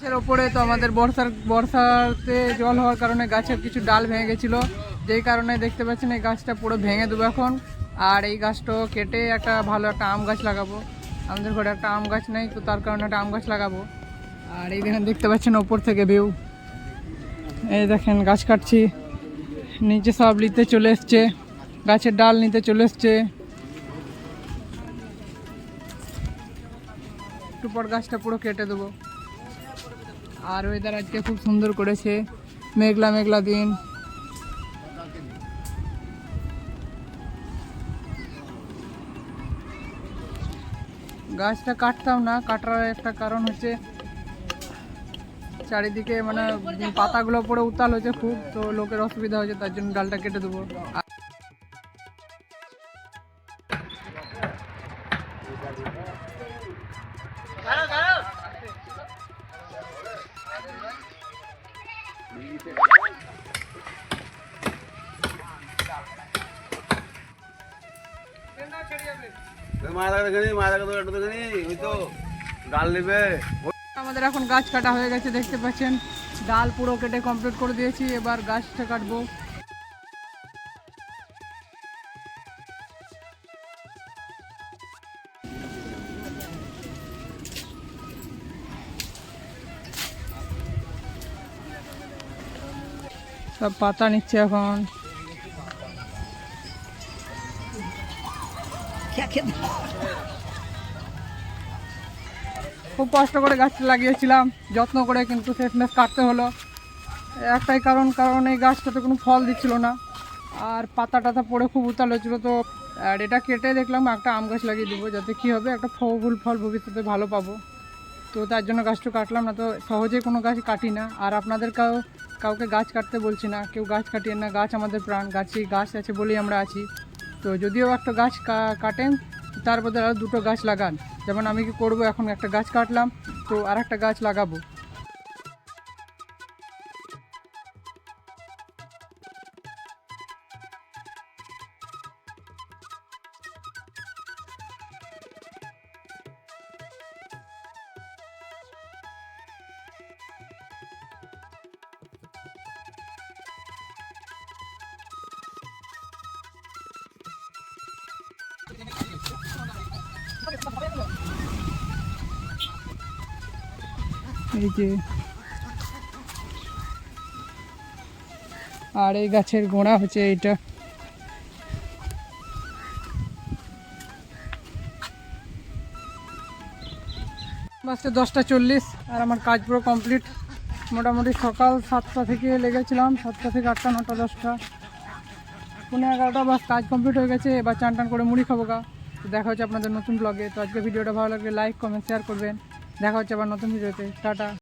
গাছের ওপরে তো আমাদের বর্ষাতে জল হওয়ার কারণে গাছের কিছু ডাল ভেঙে গেছিলো, যেই কারণে দেখতে পাচ্ছেন এই গাছটা পুরো ভেঙে দেবো এখন। আর এই গাছটাও কেটে একটা ভালো একটা আম গাছ লাগাবো। আমাদের ঘরে একটা আম গাছ নেই, তো তার কারণে একটা আম গাছ লাগাবো। আর এই দেখেন, দেখতে পাচ্ছেন ওপর থেকে ভিউ। এই দেখেন গাছ কাটছি, নিচে সব নিতে চলে এসছে, গাছের ডাল নিতে চলে এসছে। একটু পর গাছটা পুরো কেটে দেবো। আর ওয়েদার আজকে খুব সুন্দর করেছে, মেঘলা মেঘলা দিন। গাছটা কাটতাম না, কাটার একটা কারণ হচ্ছে চারিদিকে মানে পাতাগুলো পড়ে উতাল হয়েছে খুব, তো লোকের অসুবিধা হয়েছে, তার জন্য ডালটা কেটে দেবো। আমাদের এখন গাছ কাটা হয়ে গেছে, দেখতে পাচ্ছেন ডাল পুরো কেটে কমপ্লিট করে দিয়েছি। এবার গাছটা কাটবো। সব পাতা নিচ্ছে এখন। খুব কষ্ট করে গাছটা লাগিয়েছিলাম, যত্ন করে, কিন্তু শেষমেশ কাটতে হলো। একটাই কারণ এই গাছটাতে কোনো ফল দিচ্ছিল না, আর পাতা টাতা পড়ে খুব উতাল হয়েছিল। তো আর এটা কেটে দেখলাম একটা আম গাছ লাগিয়ে দেবো, যাতে কী হবে, একটা ফল ভবিষ্যতে ভালো পাবো। তো তার জন্য গাছটা কাটলাম, না তো সহজে কোনো গাছ কাটি না। আর আপনাদের কাউকে গাছ কাটতে বলছি না, কেউ গাছ কাটিয়ে না। গাছ আমাদের প্রাণ, গাছ আছে বলেই আমরা আছি। তো যদিও একটা গাছ কাটেন, তার বদলে আর দুটো গাছ লাগান। যেমন আমি কি করবো, এখন একটা গাছ কাটলাম, তো আর একটা গাছ লাগাবো। এই যে, আর এই গাছের গোড়া হচ্ছে এইটা। বাসে 10টা 40, আর আমার কাজ পুরো কমপ্লিট। মোটামুটি সকাল 7টা থেকে লেগেছিলাম, 7টা থেকে 8টা 9টা 10টা 11:30 বাস কাজ কমপ্লিট হয়ে গেছে। এবার চান টান করে মুড়ি খাবো গা। তো দেখা হচ্ছে আপনাদের নতুন ব্লগে। তো আজকে ভিডিওটা ভালো লাগলে লাইক কমেন্ট শেয়ার করবেন। দেখা হচ্ছে আবার নতুন ভিডিওতে। টাটা।